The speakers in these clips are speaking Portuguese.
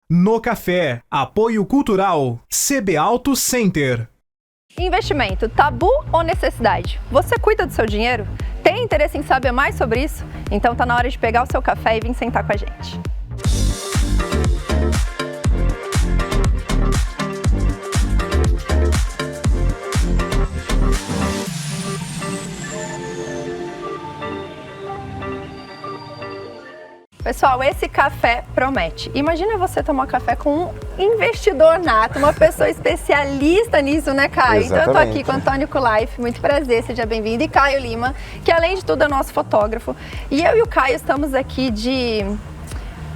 No Café, apoio cultural, CB Auto Center. Investimento, tabu ou necessidade? Você cuida do seu dinheiro? Tem interesse em saber mais sobre isso? Então tá na hora de pegar o seu café e vir sentar com a gente. Pessoal, esse café promete. Imagina você tomar café com um investidor nato, uma pessoa especialista nisso, né, Caio? Exatamente. Então eu tô aqui com Antônio Kulayf, muito prazer, seja bem-vindo. E Caio Lima, que além de tudo é nosso fotógrafo. E eu e o Caio estamos aqui de...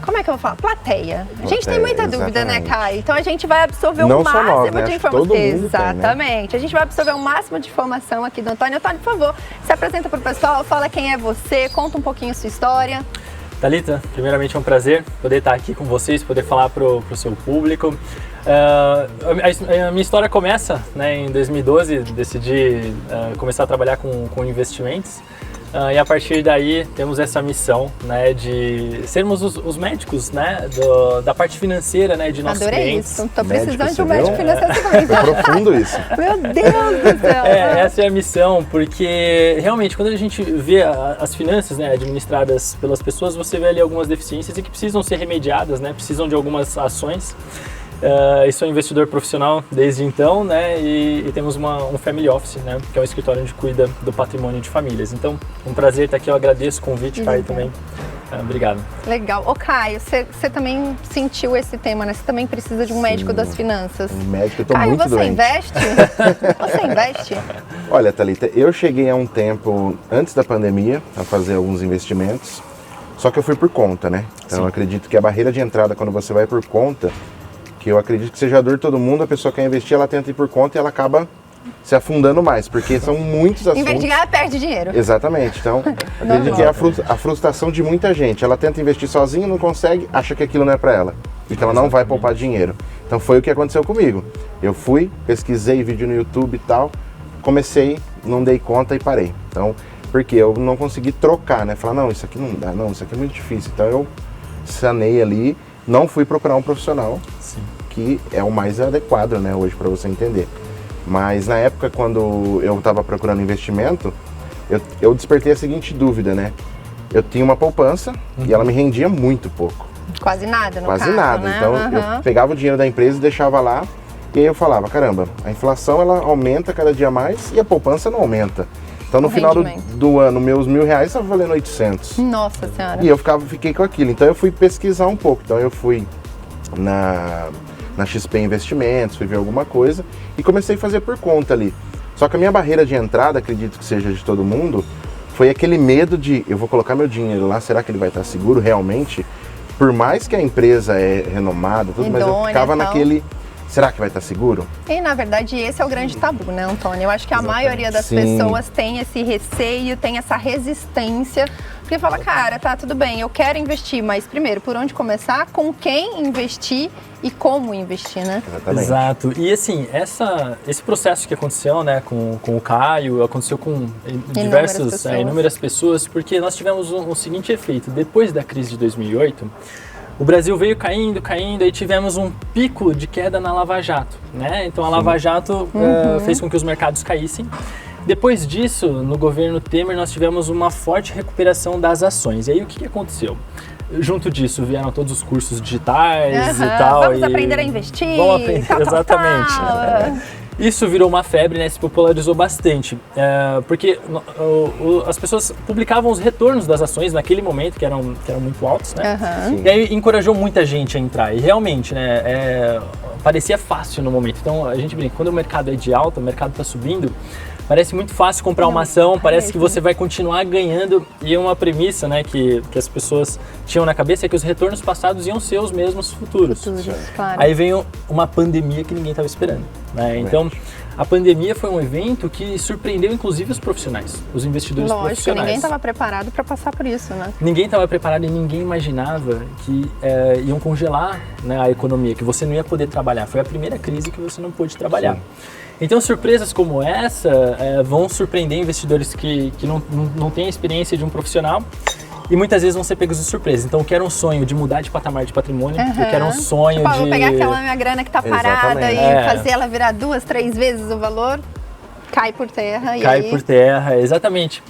Como é que eu vou falar? Plateia. A gente tem muita dúvida, né, Caio? Então a gente vai absorver Não o só máximo nós, né? de Acho que informação. todo mundo Exatamente. tem, né? A gente vai absorver o máximo de informação aqui do Antônio. Antônio, por favor, se apresenta para o pessoal, fala quem é você, conta um pouquinho a sua história. Thalita, primeiramente é um prazer poder estar aqui com vocês, poder falar para o seu público. A minha história começa, né, em 2012, decidi começar a trabalhar com investimentos. E a partir daí temos essa missão, né, de sermos os médicos, né, da parte financeira, né, de nossos Adorei clientes. isso. Tô precisando Médico, de um você médico viu? financeiro também. É profundo isso. Meu Deus do céu. Essa é a missão, porque realmente quando a gente vê as finanças, né, administradas pelas pessoas, você vê ali algumas deficiências e que precisam ser remediadas, né, precisam de algumas ações. Eu sou investidor profissional desde então, né, e temos um family office, né, que é um escritório onde cuida do patrimônio de famílias. Então, um prazer estar aqui, eu agradeço o convite, Caio, também. Obrigado. Legal. Ô Caio, você também sentiu esse tema, né? Você também precisa de um médico das finanças. Um médico, eu tô Caio, muito você doente. investe? Você investe? Olha, Thalita, eu cheguei há um tempo antes da pandemia a fazer alguns investimentos, só que eu fui por conta, né? Então Sim. eu acredito que a barreira de entrada quando você vai por conta, que eu acredito que seja a dor de todo mundo, a pessoa quer investir, ela tenta ir por conta e ela acaba se afundando mais, porque são muitos assuntos. Em vez de ganhar, perde dinheiro. Exatamente. Então, acredito que é a frustração de muita gente. Ela tenta investir sozinha, não consegue, acha que aquilo não é para ela. Então ela não vai poupar dinheiro. Então foi o que aconteceu comigo. Eu fui, pesquisei vídeo no YouTube e tal, comecei, não dei conta e parei. Então, porque eu não consegui trocar, né? Falar, não, isso aqui não dá, não, isso aqui é muito difícil. Então eu sanei ali, não fui procurar um profissional, Sim. que é o mais adequado, né, hoje para você entender. Mas na época, quando eu estava procurando investimento, eu despertei a seguinte dúvida, né? Eu tinha uma poupança e ela me rendia muito pouco. Quase nada, no Quase caso, nada. né? Então eu pegava o dinheiro da empresa e deixava lá. E aí eu falava, caramba, a inflação ela aumenta cada dia mais e a poupança não aumenta. Então no final do ano, meus R$1.000 estavam valendo 800. Nossa Senhora. E eu fiquei com aquilo. Então eu fui pesquisar um pouco. Então eu fui na XP Investimentos, fui ver alguma coisa e comecei a fazer por conta ali. Só que a minha barreira de entrada, acredito que seja de todo mundo, foi aquele medo de, eu vou colocar meu dinheiro lá, será que ele vai estar seguro realmente? Por mais que a empresa é renomada, tudo, mas eu ficava naquele, será que vai estar seguro? E na verdade esse é o grande tabu, né, Antônio? Eu acho que a maioria das pessoas tem esse receio, tem essa resistência, porque fala, cara, tá, tudo bem, eu quero investir, mas primeiro, por onde começar, com quem investir e como investir, né? Exatamente. Exato. E assim, esse processo que aconteceu, né, com o Caio, aconteceu com inúmeras pessoas, porque nós tivemos um seguinte efeito. Depois da crise de 2008, o Brasil veio caindo, aí tivemos um pico de queda na Lava Jato, né? Então a Lava Jato fez com que os mercados caíssem. Depois disso, no governo Temer, nós tivemos uma forte recuperação das ações. E aí o que aconteceu? Junto disso vieram todos os cursos digitais e tal. Vamos aprender a investir. Vamos aprender, exatamente. Isso virou uma febre, né? Se popularizou bastante, porque as pessoas publicavam os retornos das ações naquele momento, que eram muito altos, né? E aí encorajou muita gente a entrar. E realmente, né? Parecia fácil no momento. Então a gente brinca, quando o mercado é de alta, o mercado está subindo, parece muito fácil comprar uma ação, parece que você vai continuar ganhando. E uma premissa, né, que as pessoas tinham na cabeça é que os retornos passados iam ser os mesmos futuros. Claro. Aí veio uma pandemia que ninguém estava esperando, né? Então, a pandemia foi um evento que surpreendeu inclusive os profissionais, os investidores profissionais. Ninguém estava preparado para passar por isso, né? Ninguém estava preparado e ninguém imaginava que iam congelar, né, a economia, que você não ia poder trabalhar. Foi a primeira crise que você não pôde trabalhar. Sim. Então, surpresas como essa vão surpreender investidores que não têm a experiência de um profissional E muitas vezes vão ser pegos de surpresa. Então, o que era um sonho de mudar de patamar de patrimônio, o que era um sonho tipo, de... vou pegar aquela minha grana que tá parada e fazer ela virar 2, 3 vezes o valor, cai por terra. Cai por terra, exatamente.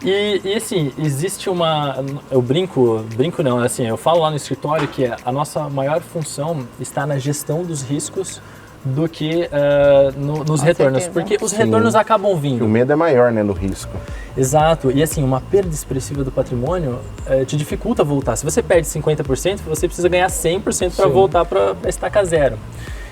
E assim, existe eu brinco não, assim, eu falo lá no escritório que a nossa maior função está na gestão dos riscos do que nos retornos, porque os retornos acabam vindo. O medo é maior, né, no risco. Exato, e assim, uma perda expressiva do patrimônio te dificulta voltar. Se você perde 50%, você precisa ganhar 100% para voltar para estaca zero.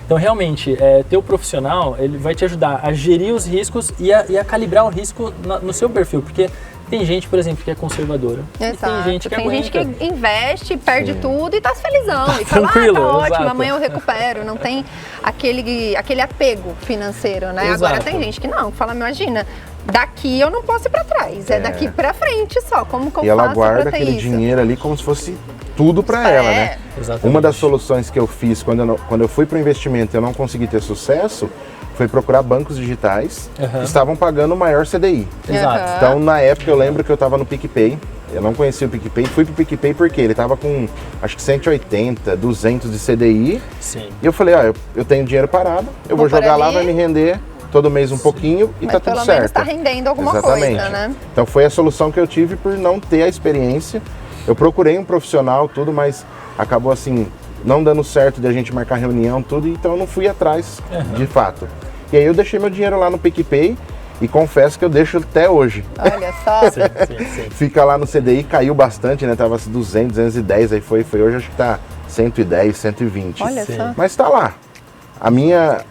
Então, realmente, ter o profissional, ele vai te ajudar a gerir os riscos e a calibrar o risco no seu perfil, porque tem gente, por exemplo, que é conservadora. Exato. E tem gente que tem aguenta. gente que investe, perde tudo e tá felizão. E fala, tranquilo, tá ótimo, exato. amanhã eu recupero. Não tem aquele apego financeiro, né? Exato. Agora tem gente que não, fala, imagina, daqui eu não posso ir pra trás, é daqui pra frente só. Como que eu E ela faço guarda pra ter aquele isso? dinheiro ali como se fosse tudo para ela, né? Exatamente. Uma das soluções que eu fiz quando eu fui para o investimento e eu não consegui ter sucesso, foi procurar bancos digitais que estavam pagando o maior CDI. Exato. Então, na época, eu lembro que eu estava no PicPay, eu não conhecia o PicPay, fui pro PicPay porque ele estava com, acho que 180, 200 de CDI. Sim. E eu falei, eu tenho dinheiro parado, eu vou jogar lá, vai me render todo mês um pouquinho e Mas tá tudo pelo certo. menos tá rendendo alguma coisa, né? Então, foi a solução que eu tive por não ter a experiência. Eu procurei um profissional, tudo, mas acabou assim, não dando certo de a gente marcar reunião, tudo, então eu não fui atrás, de fato. E aí eu deixei meu dinheiro lá no PicPay e confesso que eu deixo até hoje. Olha só. Sim. Fica lá no CDI, caiu bastante, né? Tava 200, 210, aí foi hoje acho que tá 110, 120. Olha só. Mas tá lá.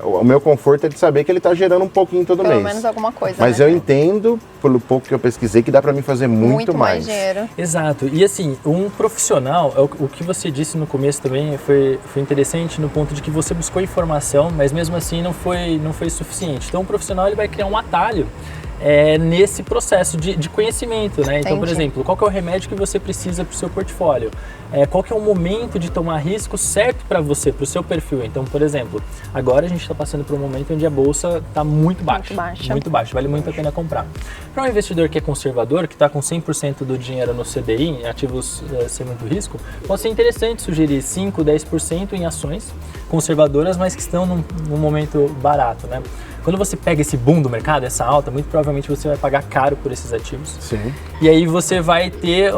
O meu conforto é de saber que ele tá gerando um pouquinho todo mês. Pelo menos alguma coisa, Mas né? eu entendo, pelo pouco que eu pesquisei, que dá para mim fazer muito mais. dinheiro. Exato. E assim, um profissional, o que você disse no começo também foi interessante no ponto de que você buscou informação, mas mesmo assim não foi suficiente. Então, o profissional ele vai criar um atalho nesse processo de conhecimento, né? Então, por exemplo, qual que é o remédio que você precisa para o seu portfólio? Qual que é o momento de tomar risco certo para você, para o seu perfil? Então, por exemplo, agora a gente está passando por um momento onde a bolsa está muito baixa. Muito baixa, vale muito a pena comprar. Para um investidor que é conservador, que está com 100% do dinheiro no CDI, em ativos sem muito risco, pode ser interessante sugerir 5, 10% em ações conservadoras, mas que estão num momento barato, né? Quando você pega esse boom do mercado, essa alta, muito provavelmente você vai pagar caro por esses ativos. Sim. E aí você vai ter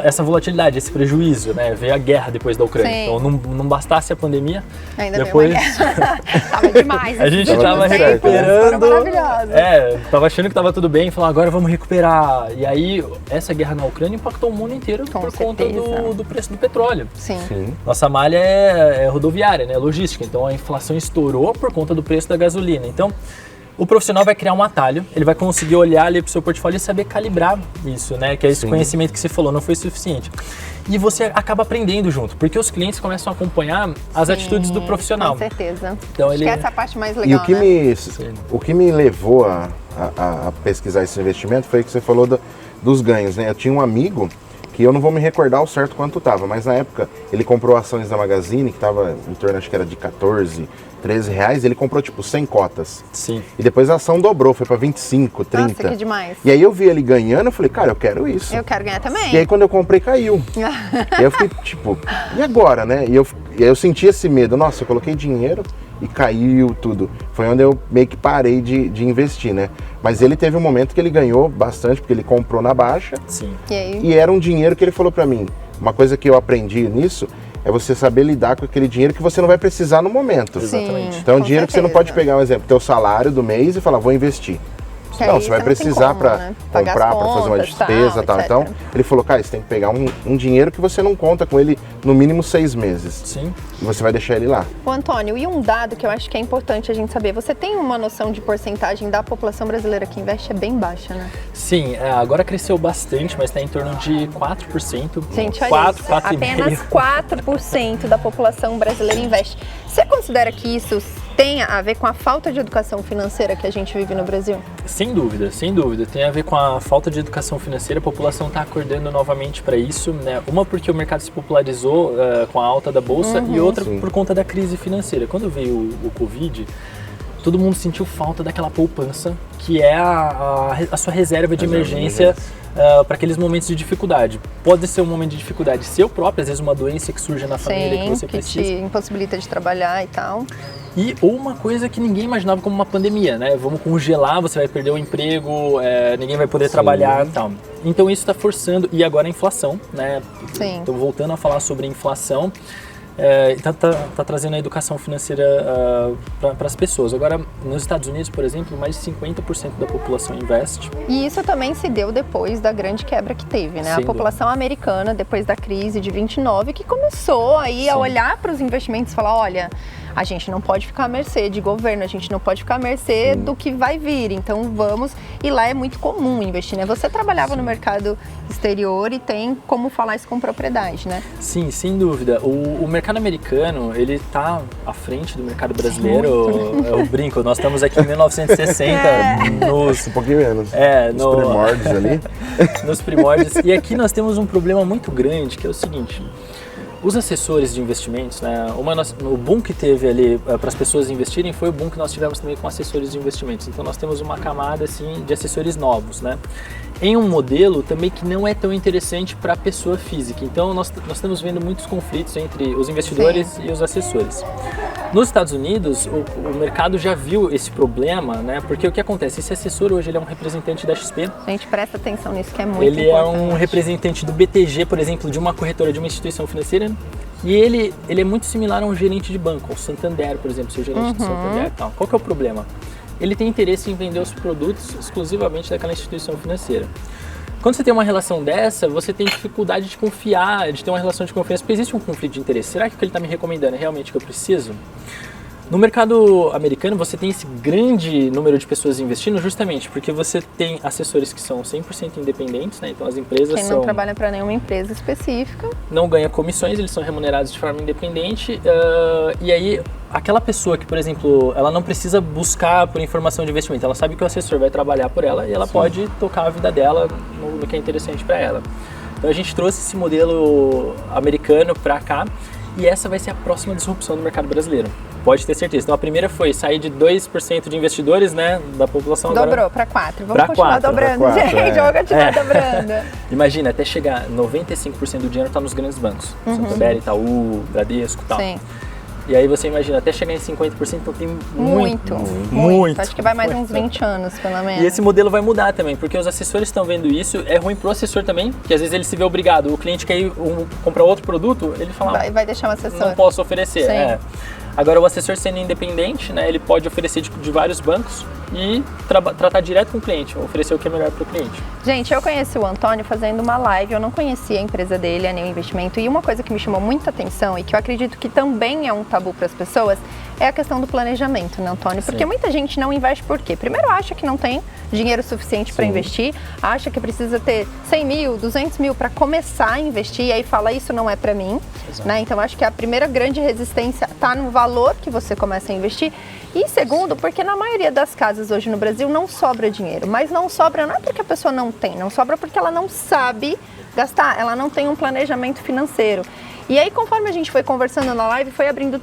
essa volatilidade, esse prejuízo, né? Veio a guerra depois da Ucrânia. Sim. Então não bastasse a pandemia, Ainda depois tava demais. a gente Tava tava tudo certo, recuperando. Maravilhoso. Tava achando que tava tudo bem, falou agora vamos recuperar. E aí essa guerra na Ucrânia impactou o mundo inteiro por conta do preço do petróleo. Sim. Nossa malha é rodoviária, né? Logística. Então a inflação estourou por conta do preço da gasolina. Então, o profissional vai criar um atalho, ele vai conseguir olhar ali para o seu portfólio e saber calibrar isso, né? Que é esse conhecimento que você falou, não foi suficiente. E você acaba aprendendo junto, porque os clientes começam a acompanhar as atitudes do profissional. Com certeza. Então, Acho que essa é a parte mais legal, E né? o que me levou a pesquisar esse investimento foi que você falou dos ganhos, né? Eu tinha um amigo que eu não vou me recordar ao certo quanto estava, mas na época ele comprou ações da Magazine, que estava em torno, acho que era de 14, 13 reais, ele comprou tipo 100 cotas. Sim. E depois a ação dobrou, foi para 25, 30. Nossa, que demais. E aí eu vi ele ganhando, eu falei, cara, eu quero isso. Eu quero ganhar também. E aí quando eu comprei, caiu. E aí eu fiquei tipo, e agora, né? E aí eu senti esse medo, nossa, eu coloquei dinheiro e caiu tudo. Foi onde eu meio que parei de investir, né? Mas ele teve um momento que ele ganhou bastante, porque ele comprou na baixa. Sim. E aí? E era um dinheiro que ele falou pra mim. Uma coisa que eu aprendi nisso é você saber lidar com aquele dinheiro que você não vai precisar no momento. Exatamente. Então, é um com dinheiro que você não certeza. pode pegar, um exemplo, teu salário do mês e falar, vou investir. Que Não, aí você vai não tem precisar como, para né? Pagar as comprar, para fazer uma contas, despesa e tal. etc. Então, ele falou, cara, você tem que pegar um dinheiro que você não conta com ele no mínimo 6 meses. Sim. E você vai deixar ele lá. Ô, Antônio, e um dado que eu acho que é importante a gente saber, você tem uma noção de porcentagem da população brasileira que investe? É bem baixa, né? Sim, agora cresceu bastante, mas está em torno de 4%. Gente, olha 4, isso. 4,5%. Apenas 4% da população brasileira investe. Você considera que isso tenha a ver com a falta de educação financeira que a gente vive no Brasil? Sem dúvida, sem dúvida. Tem a ver com a falta de educação financeira, a população está acordando novamente para isso, né? Uma porque o mercado se popularizou com a alta da bolsa e outra por conta da crise financeira. Quando veio o Covid, todo mundo sentiu falta daquela poupança que é a sua reserva de emergência para aqueles momentos de dificuldade. Pode ser um momento de dificuldade seu próprio, às vezes uma doença que surge na família que você precisa. Que te impossibilita de trabalhar e tal. Ou uma coisa que ninguém imaginava como uma pandemia, né? Vamos congelar, você vai perder o emprego, ninguém vai poder trabalhar e tal. Então isso está forçando, e agora a inflação, né? Estou voltando a falar sobre a inflação. Tá trazendo a educação financeira para as pessoas. Agora, nos Estados Unidos, por exemplo, mais de 50% da população investe. E isso também se deu depois da grande quebra que teve, né? A população americana, depois da crise de 29, que começou aí a olhar para os investimentos e falar, olha, a gente não pode ficar à mercê de governo, a gente não pode ficar à mercê do que vai vir, então vamos... E lá é muito comum investir, né? Você trabalhava no mercado exterior e tem como falar isso com propriedade, né? Sim, sem dúvida. O mercado americano, ele tá à frente do mercado brasileiro. Eu brinco, nós estamos aqui em 1960, um pouquinho menos. Nos primórdios ali. Nos primórdios. E aqui nós temos um problema muito grande, que é o seguinte... Os assessores de investimentos, né? O boom que teve ali para as pessoas investirem foi o boom que nós tivemos também com assessores de investimentos. Então nós temos uma camada assim de assessores novos, né? Em um modelo também que não é tão interessante para a pessoa física. Então nós estamos vendo muitos conflitos entre os investidores e os assessores. Nos Estados Unidos, o mercado já viu esse problema, né? Porque o que acontece? Esse assessor hoje ele é um representante da XP. A gente presta atenção nisso, que é muito importante. Ele é um representante do BTG, por exemplo, de uma corretora, de uma instituição financeira. E ele é muito similar a um gerente de banco, o Santander, por exemplo, seu gerente de Santander e tal. Qual que é o problema? Ele tem interesse em vender os produtos exclusivamente daquela instituição financeira. Quando você tem uma relação dessa, você tem dificuldade de confiar, de ter uma relação de confiança, porque existe um conflito de interesse. Será que o que ele está me recomendando é realmente o que eu preciso? No mercado americano, você tem esse grande número de pessoas investindo justamente porque você tem assessores que são 100% independentes, né? Então as empresas Quem não trabalha para nenhuma empresa específica. Não ganha comissões, eles são remunerados de forma independente. E aí, aquela pessoa que, por exemplo, ela não precisa buscar por informação de investimento, ela sabe que o assessor vai trabalhar por ela e ela pode tocar a vida dela no que é interessante para ela. Então a gente trouxe esse modelo americano para cá e essa vai ser a próxima disrupção do mercado brasileiro. Pode ter certeza. Então a primeira foi sair de 2% de investidores, né, da população. Dobrou para 4%. Vamos continuar dobrando, gente. Vamos continuar dobrando. Imagina, até chegar 95% do dinheiro está nos grandes bancos. Santander, Itaú, Bradesco e tal. Sim. E aí você imagina, até chegar em 50%, então tem muito. Acho que vai mais uns 20 anos, pelo menos. E esse modelo vai mudar também, porque os assessores estão vendo isso, é ruim pro assessor também, porque às vezes ele se vê obrigado, o cliente quer ir comprar outro produto, ele fala, vai deixar um assessor. Não posso oferecer. Sim. Agora o assessor sendo independente, né, ele pode oferecer de vários bancos e tratar direto com o cliente, oferecer o que é melhor para o cliente. Gente, eu conheci o Antônio fazendo uma live, eu não conhecia a empresa dele, a Neo Investimento, e uma coisa que me chamou muita atenção e que eu acredito que também é um tabu para as pessoas é a questão do planejamento, né, Antônio? Porque muita gente não investe por quê? Primeiro acha que não tem dinheiro suficiente para investir, acha que precisa ter 100 mil, 200 mil para começar a investir e aí fala, isso não é para mim, né? Então acho que a primeira grande resistência está no valor que você começa a investir. E segundo, porque na maioria das casas hoje no Brasil não sobra dinheiro, mas não sobra não é porque a pessoa não tem, não sobra porque ela não sabe gastar, ela não tem um planejamento financeiro. E aí, conforme a gente foi conversando na live, foi abrindo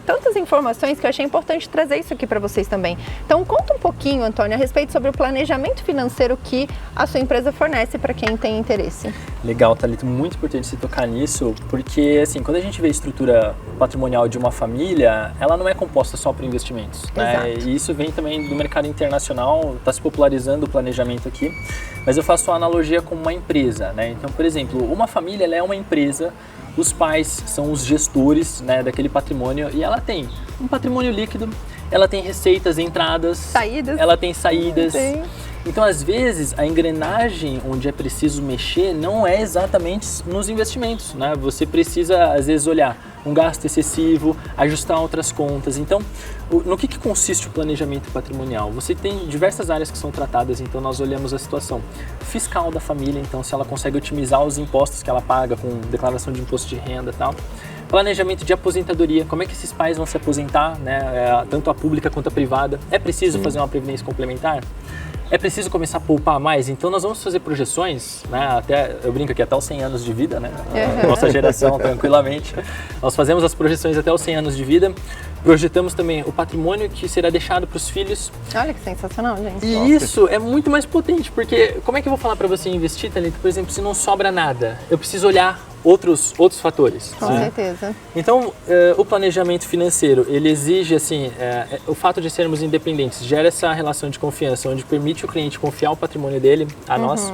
tantas informações que eu achei importante trazer isso aqui para vocês também. Então, conta um pouquinho, Antônio, a respeito sobre o planejamento financeiro que a sua empresa fornece para quem tem interesse. Legal, Thalita, muito importante você tocar nisso, porque assim, quando a gente vê a estrutura patrimonial de uma família, ela não é composta só por investimentos, né? E isso vem também do mercado internacional, está se popularizando o planejamento aqui, mas eu faço uma analogia com uma empresa, né? Então, por exemplo, uma família ela é uma empresa. Os pais são os gestores, né, daquele patrimônio e ela tem um patrimônio líquido, ela tem receitas, entradas, saídas. Ela tem saídas. Sim. Então, às vezes, a engrenagem onde é preciso mexer não é exatamente nos investimentos, né? Você precisa, às vezes, olhar um gasto excessivo, ajustar outras contas. Então, no que consiste o planejamento patrimonial? Você tem diversas áreas que são tratadas, então nós olhamos a situação fiscal da família, então se ela consegue otimizar os impostos que ela paga com declaração de imposto de renda e tal. Planejamento de aposentadoria, como é que esses pais vão se aposentar, né? Tanto a pública quanto a privada. É preciso fazer uma previdência complementar? É preciso começar a poupar mais? Então nós vamos fazer projeções, né? Eu brinco aqui até os 100 anos de vida, né? Nossa geração, tranquilamente. Nós fazemos as projeções até os 100 anos de vida Projetamos também o patrimônio que será deixado para os filhos. Olha que sensacional, gente. E isso é muito mais potente, porque como é que eu vou falar para você investir, Thalita, por exemplo, se não sobra nada? Eu preciso olhar outros fatores. Com certeza. Então, o planejamento financeiro, ele exige, assim, o fato de sermos independentes, gera essa relação de confiança, onde permite o cliente confiar o patrimônio dele a nós.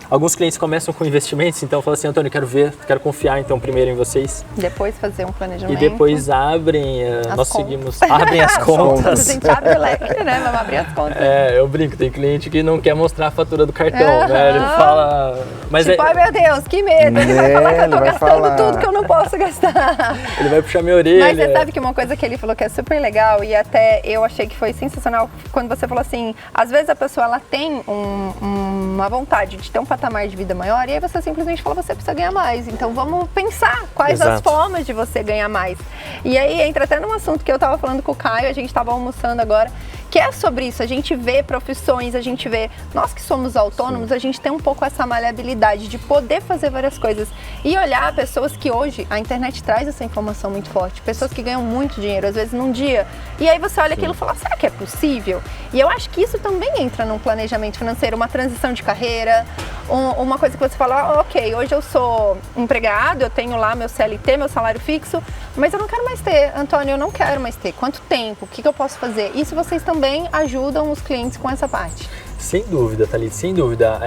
Alguns clientes começam com investimentos, então falam assim, Antônio, quero confiar então primeiro em vocês. Depois fazer um planejamento. E depois abrem, nós seguimos, abrem as contas. A gente abre o leque, né? Vamos abrir as contas. Eu brinco, tem cliente que não quer mostrar a fatura do cartão, né? Ele fala... Mas tipo, ai meu Deus, que medo, ele vai falar que eu tô gastando tudo que eu não posso gastar. Ele vai puxar minha orelha. Mas você sabe que uma coisa que ele falou que é super legal e até eu achei que foi sensacional quando você falou assim, às vezes a pessoa ela tem uma vontade de ter um patamar de vida maior e aí você simplesmente fala, você precisa ganhar mais, então vamos pensar quais as formas de você ganhar mais. E aí entra até num assunto que eu tava falando com o Caio, a gente tava almoçando agora, que é sobre isso, a gente vê profissões, a gente vê, nós que somos autônomos, a gente tem um pouco essa maleabilidade de poder fazer várias coisas e olhar pessoas que hoje, a internet traz essa informação muito forte, pessoas que ganham muito dinheiro, às vezes num dia, e aí você olha aquilo e fala, será que é possível? E eu acho que isso também entra num planejamento financeiro, uma transição de carreira, uma coisa que você fala, ok, hoje eu sou empregado, eu tenho lá meu CLT, meu salário fixo, mas eu não quero mais ter, Antônio, eu não quero mais ter, quanto tempo, o que eu posso fazer? Isso vocês também ajudam os clientes com essa parte. Sem dúvida, Thalita, sem dúvida.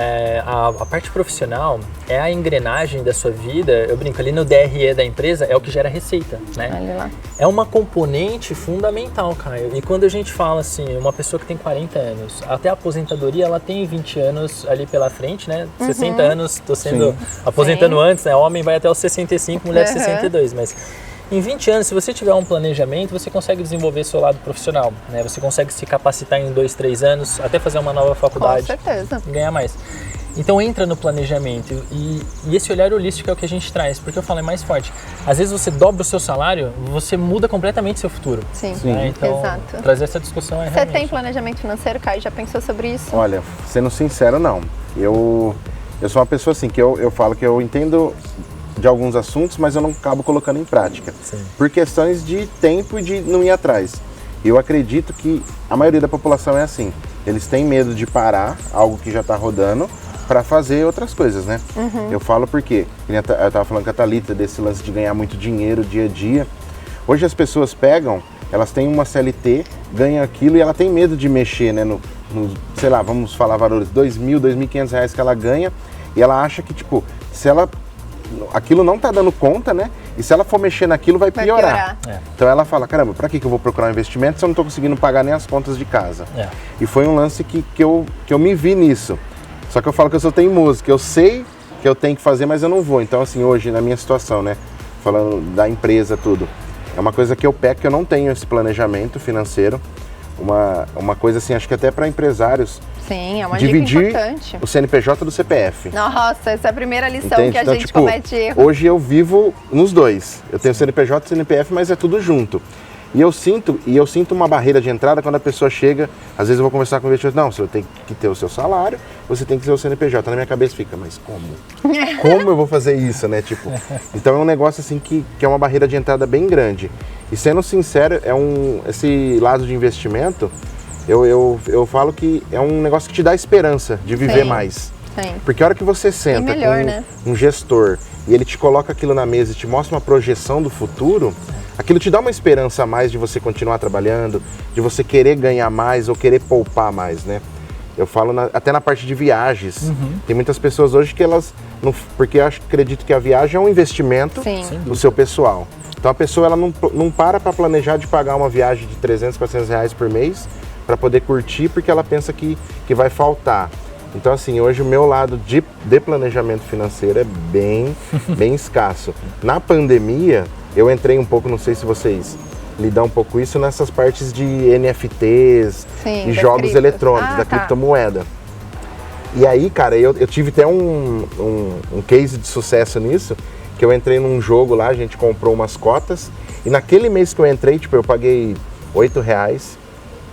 A parte profissional é a engrenagem da sua vida, eu brinco, ali no DRE da empresa é o que gera receita, né? Olha lá. É uma componente fundamental, Caio. E quando a gente fala assim, uma pessoa que tem 40 anos, até a aposentadoria, ela tem 20 anos ali pela frente, né? 60 anos, estou sendo aposentando antes, né? Homem vai até os 65, mulher 62, mas... Em 20 anos, se você tiver um planejamento, você consegue desenvolver seu lado profissional, né? Você consegue se capacitar em 2, 3 anos, até fazer uma nova faculdade. Com certeza. E ganhar mais. Então entra no planejamento e esse olhar holístico é o que a gente traz, porque eu falo, é mais forte. Às vezes você dobra o seu salário, você muda completamente seu futuro. Sim, né? Então, exato. Trazer essa discussão é realmente... Você tem planejamento financeiro, Caio? Já pensou sobre isso? Olha, sendo sincero, não. Eu sou uma pessoa assim, que eu falo que eu entendo de alguns assuntos, mas eu não acabo colocando em prática. Sim. Por questões de tempo e de não ir atrás. Eu acredito que a maioria da população é assim. Eles têm medo de parar algo que já está rodando para fazer outras coisas, né? Eu falo porque, eu estava falando com a Thalita desse lance de ganhar muito dinheiro dia a dia. Hoje as pessoas pegam, elas têm uma CLT, ganham aquilo e ela tem medo de mexer, né? Sei lá, vamos falar valores, R$2.000, R$2.500 que ela ganha e ela acha que, tipo, se ela... aquilo não tá dando conta, né? E se ela for mexer naquilo, vai piorar. Então ela fala, caramba, pra que eu vou procurar um investimento se eu não tô conseguindo pagar nem as contas de casa? E foi um lance que eu me vi nisso. Só que eu falo que eu sou teimoso, que eu sei que eu tenho que fazer, mas eu não vou. Então assim, hoje, na minha situação, né? Falando da empresa, tudo. É uma coisa que eu peco, que eu não tenho esse planejamento financeiro. Uma coisa assim, acho que até para empresários. Sim, é uma dividir dica importante. O CNPJ do CPF. Nossa, essa é a primeira lição Entende? que a Então, gente tipo, comete erro. Hoje eu vivo nos dois. Eu tenho CNPJ e CNPF, mas é tudo junto. E eu sinto uma barreira de entrada quando a pessoa chega, às vezes eu vou conversar com o investidor, não, você tem que ter o seu salário, você tem que ter o CNPJ. Na minha cabeça fica, mas como? Como eu vou fazer isso, né? Tipo, então é um negócio assim que é uma barreira de entrada bem grande. E sendo sincero, esse lado de investimento, eu falo que é um negócio que te dá esperança de viver mais. Sim. Porque a hora que você senta com um gestor e ele te coloca aquilo na mesa e te mostra uma projeção do futuro, aquilo te dá uma esperança a mais de você continuar trabalhando, de você querer ganhar mais ou querer poupar mais, né? Eu falo até na parte de viagens. Tem muitas pessoas hoje que elas... porque eu acredito que a viagem é um investimento no seu pessoal. Então a pessoa ela não para planejar de pagar uma viagem de R$300, R$400 por mês para poder curtir, porque ela pensa que vai faltar. Então assim, hoje o meu lado de planejamento financeiro é bem escasso. Na pandemia, eu entrei um pouco, não sei se vocês lidam um pouco isso, nessas partes de NFTs e jogos eletrônicos, da criptomoeda. E aí, cara, eu tive até um case de sucesso nisso, que eu entrei num jogo lá, a gente comprou umas cotas, e naquele mês que eu entrei, tipo, eu paguei R$8,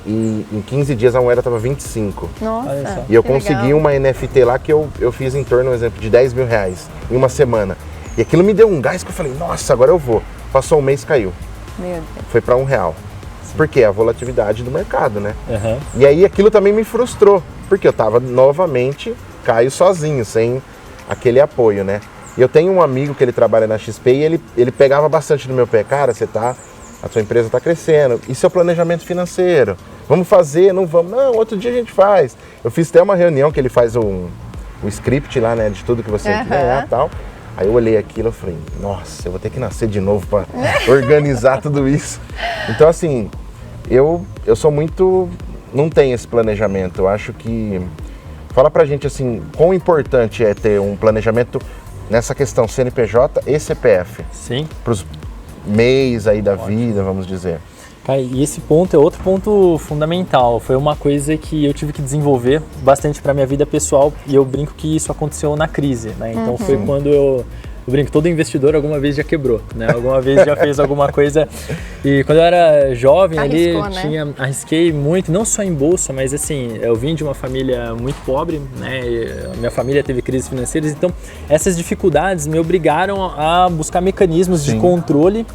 e em 15 dias a moeda tava 25. Nossa, e eu consegui uma NFT lá que eu fiz em torno, por exemplo, de R$10.000 em uma semana. E aquilo me deu um gás que eu falei, nossa, agora eu vou. Passou um mês, caiu. Meu Deus. Foi para R$1. Porque é a volatilidade do mercado, né? E aí aquilo também me frustrou, porque eu tava novamente, caio sozinho, sem aquele apoio, né? E eu tenho um amigo que ele trabalha na XP e ele pegava bastante no meu pé. Cara, a sua empresa está crescendo, e seu planejamento financeiro? Vamos fazer, não vamos? Não, outro dia a gente faz. Eu fiz até uma reunião que ele faz o script lá, né, de tudo que você tem que ganhar e tal. Aí eu olhei aquilo e falei, nossa, eu vou ter que nascer de novo para organizar tudo isso. Então, assim, eu sou muito... não tenho esse planejamento. Eu acho que... Fala pra gente, assim, quão importante é ter um planejamento nessa questão CNPJ e CPF. Sim. Pros mês aí da vida, vamos dizer. Cara, e esse ponto é outro ponto fundamental. Foi uma coisa que eu tive que desenvolver bastante para minha vida pessoal, e eu brinco que isso aconteceu na crise, né? Então foi quando eu brinco, todo investidor alguma vez já quebrou, né? Alguma vez já fez alguma coisa. E quando eu era jovem arrisquei muito, não só em bolsa, mas assim, eu vim de uma família muito pobre, né? Minha família teve crises financeiras, então essas dificuldades me obrigaram a buscar mecanismos de controle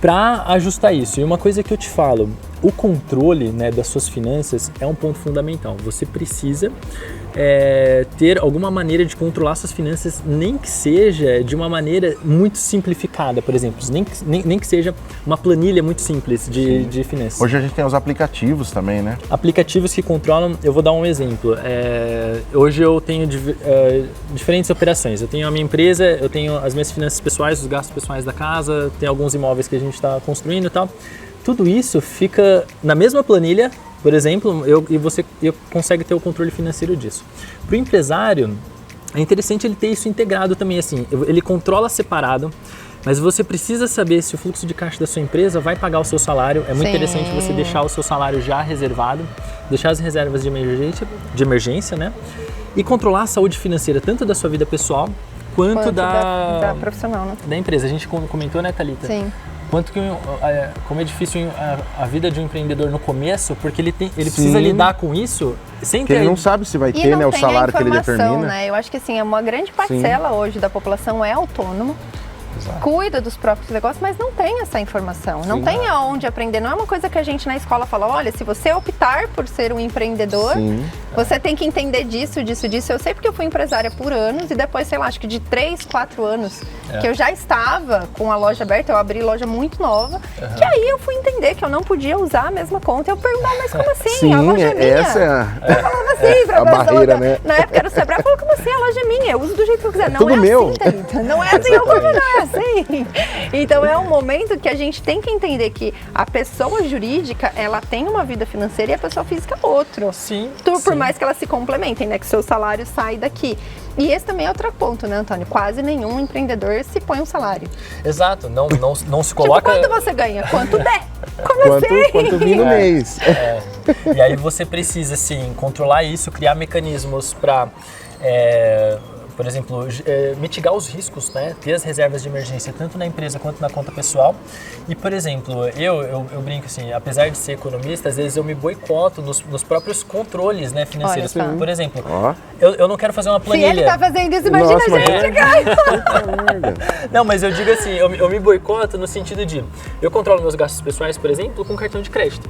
para ajustar isso. E uma coisa que eu te falo, o controle, né, das suas finanças é um ponto fundamental. Você precisa ter alguma maneira de controlar suas finanças, nem que seja de uma maneira muito simplificada, por exemplo, nem que seja uma planilha muito simples de finanças. Hoje a gente tem os aplicativos também, né? Aplicativos que controlam, eu vou dar um exemplo. Hoje eu tenho diferentes operações. Eu tenho a minha empresa, eu tenho as minhas finanças pessoais, os gastos pessoais da casa, tem alguns imóveis que a gente está construindo e tal. Tudo isso fica na mesma planilha, por exemplo, e você consegue ter o controle financeiro disso. Para o empresário, é interessante ele ter isso integrado também, assim, ele controla separado, mas você precisa saber se o fluxo de caixa da sua empresa vai pagar o seu salário. É muito interessante você deixar o seu salário já reservado, deixar as reservas de emergência, né? E controlar a saúde financeira, tanto da sua vida pessoal, quanto da profissional, né? Da empresa. A gente comentou, né, Thalita? Sim. Quanto que como é difícil a vida de um empreendedor no começo, porque ele precisa lidar com isso sem ter... Ele não sabe se vai ter, né, o salário que ele determina. Né? Eu acho que assim, uma grande parcela hoje da população é autônoma. Exato. Cuida dos próprios negócios, mas não tem essa informação, não tem aonde aprender. Não é uma coisa que a gente na escola fala, olha, se você optar por ser um empreendedor, você tem que entender disso. Eu sei porque eu fui empresária por anos e depois, sei lá, acho que de 3, 4 anos que eu já estava com a loja aberta, eu abri loja muito nova, que aí eu fui entender que eu não podia usar a mesma conta. Eu perguntava, mas como assim? A loja é minha. Essa eu falava assim pra a barreira, né? Na época era o Sebrae, eu falava, como assim? A loja é minha, eu uso do jeito que eu quiser. Não tudo é meu. assim, Thalita. Não é assim, eu não é assim. Então é um momento que a gente tem que entender que a pessoa jurídica, ela tem uma vida financeira e a pessoa física outro. Sim. Por mais que elas se complementem, né? Que o seu salário sai daqui. E esse também é outro ponto, né, Antônio? Quase nenhum empreendedor se põe um salário. Exato, não se coloca... Tipo, quanto você ganha? Quanto der? Como assim? Quanto vir no mês. E aí você precisa, assim, controlar isso, criar mecanismos para... por exemplo, mitigar os riscos, né? Ter as reservas de emergência tanto na empresa quanto na conta pessoal. E, por exemplo, eu brinco assim, apesar de ser economista, às vezes eu me boicoto nos próprios controles, né, financeiros. Por exemplo, eu não quero fazer uma planilha. Se ele tá fazendo isso, imagina a gente, cara. Não, mas eu digo assim, eu me boicoto no sentido de, eu controlo meus gastos pessoais, por exemplo, com cartão de crédito.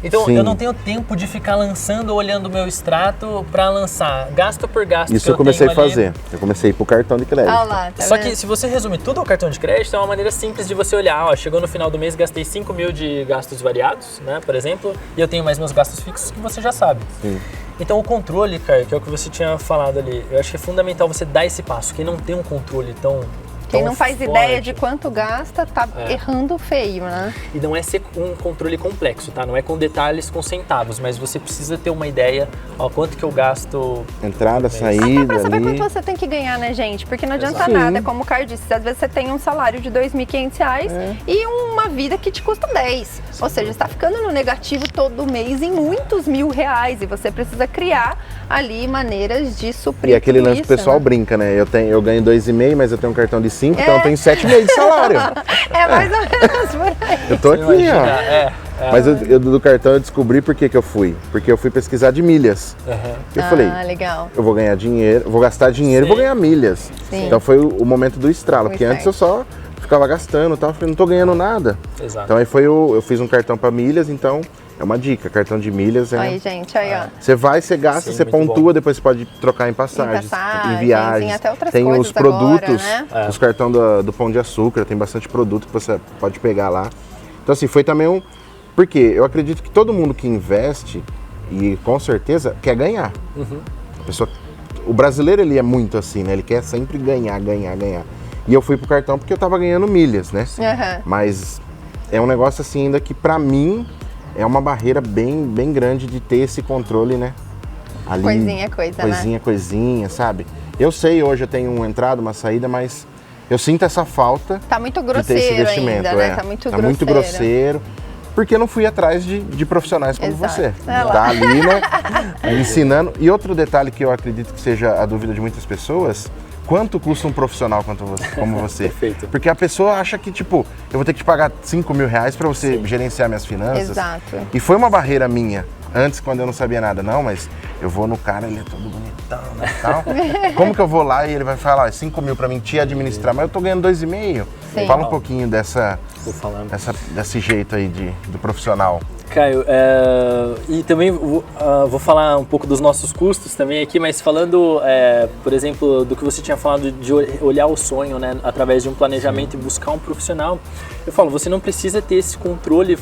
Então, eu não tenho tempo de ficar lançando, olhando o meu extrato para lançar gasto por gasto. Isso eu comecei a fazer. Eu comecei a ir pro cartão de crédito. Lá, tá Só que se você resumir tudo ao cartão de crédito, é uma maneira simples de você olhar, ó, chegou no final do mês, gastei 5 mil de gastos variados, né, por exemplo, e eu tenho mais meus gastos fixos que você já sabe. Sim. Então o controle, cara, que é o que você tinha falado ali, eu acho que é fundamental você dar esse passo. Quem não tem um controle tão Quem não faz ideia de quanto gasta, tá errando feio, né? E não é ser um controle complexo, tá? Não é com detalhes, com centavos, mas você precisa ter uma ideia, ó, quanto que eu gasto... Entrada, saída, até pra saber ali. quanto você tem que ganhar, né, gente? Porque não adianta nada, como o Caio disse, às vezes você tem um salário de R$2.500 e uma vida que te custa 10. Ou seja, você está ficando no negativo todo mês em muitos R$1.000 e você precisa criar ali maneiras de suprir. E aquele lance, isso, o pessoal brinca, né? Eu ganho 2,5, mas eu tenho um cartão de 5, então eu tenho 7,5 de salário. É mais ou menos por aí. Eu tô aqui, ó. Mas eu do cartão eu descobri por que eu fui. Porque eu fui pesquisar de milhas. Eu falei, legal. Eu vou ganhar dinheiro, vou gastar dinheiro e vou ganhar milhas. Sim. Então foi o momento do estralo, porque antes eu só ficava gastando e tal. Eu falei, não tô ganhando nada. Exato. Então aí eu fiz um cartão para milhas, então é uma dica, cartão de milhas Aí, gente, aí, ó. Você vai, você gasta, Sim, você muito pontua, bom. depois você pode trocar em passagens, em viagens. até outras tem coisas os produtos, agora, né? os cartões do Pão de Açúcar, tem bastante produto que você pode pegar lá. Então assim, foi também Porque eu acredito que todo mundo que investe, e com certeza, quer ganhar. A pessoa, o brasileiro, ele é muito assim, né? Ele quer sempre ganhar. E eu fui pro cartão porque eu tava ganhando milhas, né? Mas é um negócio assim ainda que pra mim é uma barreira bem grande de ter esse controle, né? Ali, coisinha, sabe? Eu sei, hoje eu tenho uma entrada, uma saída, mas eu sinto essa falta. Tá muito de ter esse grosseiro investimento, ainda, né? Tá muito grosseiro. Porque eu não fui atrás de profissionais como você. É lá. Tá ali, né? Ensinando. E outro detalhe que eu acredito que seja a dúvida de muitas pessoas, quanto custa um profissional como você? Perfeito. Porque a pessoa acha que, tipo, eu vou ter que te pagar 5 mil reais para você gerenciar minhas finanças. Exato. E foi uma barreira minha. Antes, quando eu não sabia nada, não, mas eu vou no cara, ele é todo bonitão, né, tal. Como que eu vou lá e ele vai falar, 5 mil pra mim te administrar, mas eu tô ganhando 2,5. Fala um pouquinho desse jeito aí do profissional. Caio, e também vou falar um pouco dos nossos custos também aqui, mas falando, por exemplo, do que você tinha falado de olhar o sonho, né, através de um planejamento e buscar um profissional, eu falo, você não precisa ter esse controle,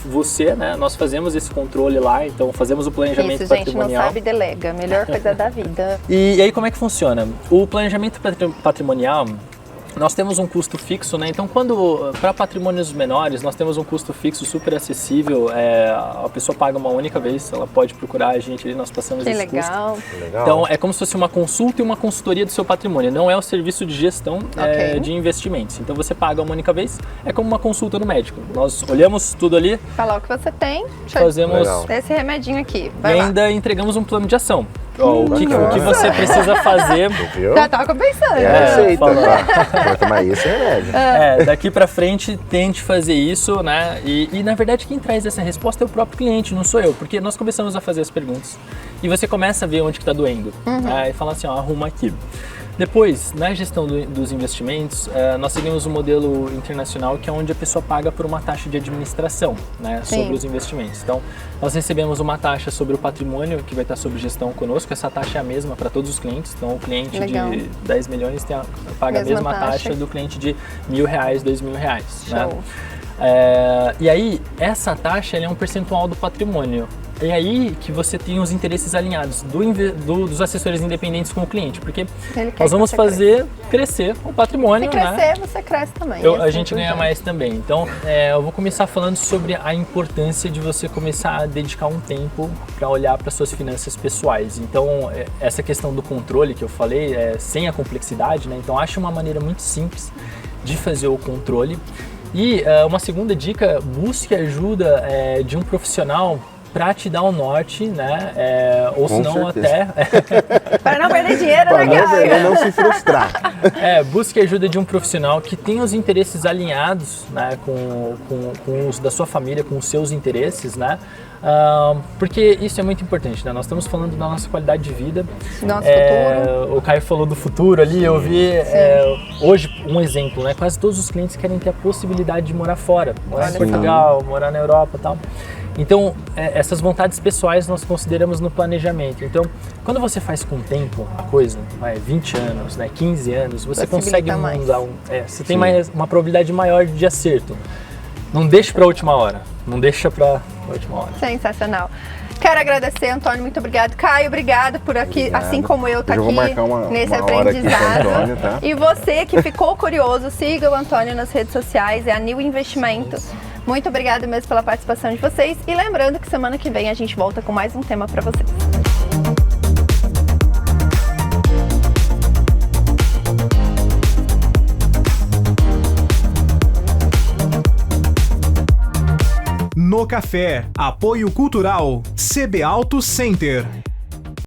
né, nós fazemos esse controle lá, então fazemos o planejamento patrimonial. Gente, não sabe, delega, melhor coisa da vida. E aí como é que funciona? O planejamento patrimonial, nós temos um custo fixo, né? Então, para patrimônios menores, nós temos um custo fixo super acessível. A pessoa paga uma única vez, ela pode procurar a gente ali, nós passamos esse custo. Legal. Então, é como se fosse uma consulta e uma consultoria do seu patrimônio. Não é o serviço de gestão de investimentos. Então, você paga uma única vez, é como uma consulta no médico. Nós olhamos tudo ali. Falar o que você tem, fazemos esse remedinho aqui. E ainda entregamos um plano de ação. O que você precisa fazer. Já tava pensando. Vai tomar esse remédio. Daqui pra frente, tente fazer isso, né? E na verdade, quem traz essa resposta é o próprio cliente, não sou eu. Porque nós começamos a fazer as perguntas e você começa a ver onde que tá doendo. E fala assim, arruma aqui. Depois, na gestão dos investimentos, nós seguimos um modelo internacional que é onde a pessoa paga por uma taxa de administração, né, sobre os investimentos. Então, nós recebemos uma taxa sobre o patrimônio que vai estar sob gestão conosco. Essa taxa é a mesma para todos os clientes. Então, o cliente de 10 milhões paga a mesma taxa do cliente de R$1.000, R$2.000. Né? E aí, essa taxa é um percentual do patrimônio. É aí que você tem os interesses alinhados dos assessores independentes com o cliente, porque nós vamos fazer crescer o patrimônio. Se crescer, você cresce também. A gente ganha mais também. Então, eu vou começar falando sobre a importância de você começar a dedicar um tempo para olhar para suas finanças pessoais. Então, essa questão do controle que eu falei, sem a complexidade, né? Então, ache uma maneira muito simples de fazer o controle. E uma segunda dica, busque ajuda de um profissional para te dar um norte, né? Ou se não até... para não perder dinheiro, né, Para não se frustrar. Busque a ajuda de um profissional que tenha os interesses alinhados, né, com os da sua família, com os seus interesses, né? Porque isso é muito importante, né? Nós estamos falando da nossa qualidade de vida. Nosso futuro. O Caio falou do futuro ali, eu vi hoje um exemplo, né? Quase todos os clientes querem ter a possibilidade de morar fora, morar em Portugal, morar na Europa e tal. Então, essas vontades pessoais nós consideramos no planejamento. Então, quando você faz com o tempo a coisa, 20 anos, né, 15 anos, você consegue mudar. Você tem uma probabilidade maior de acerto. Não deixe para a última hora. Não deixa para a última hora. Sensacional. Quero agradecer, Antônio, muito obrigado. Caio, obrigado por aqui, assim como eu, estar aqui nesse aprendizado. Antônio, tá? E você que ficou curioso, siga o Antônio nas redes sociais, é a New Investimento. Muito obrigada mesmo pela participação de vocês. E lembrando que semana que vem a gente volta com mais um tema para vocês. No Café, apoio cultural CB Auto Center.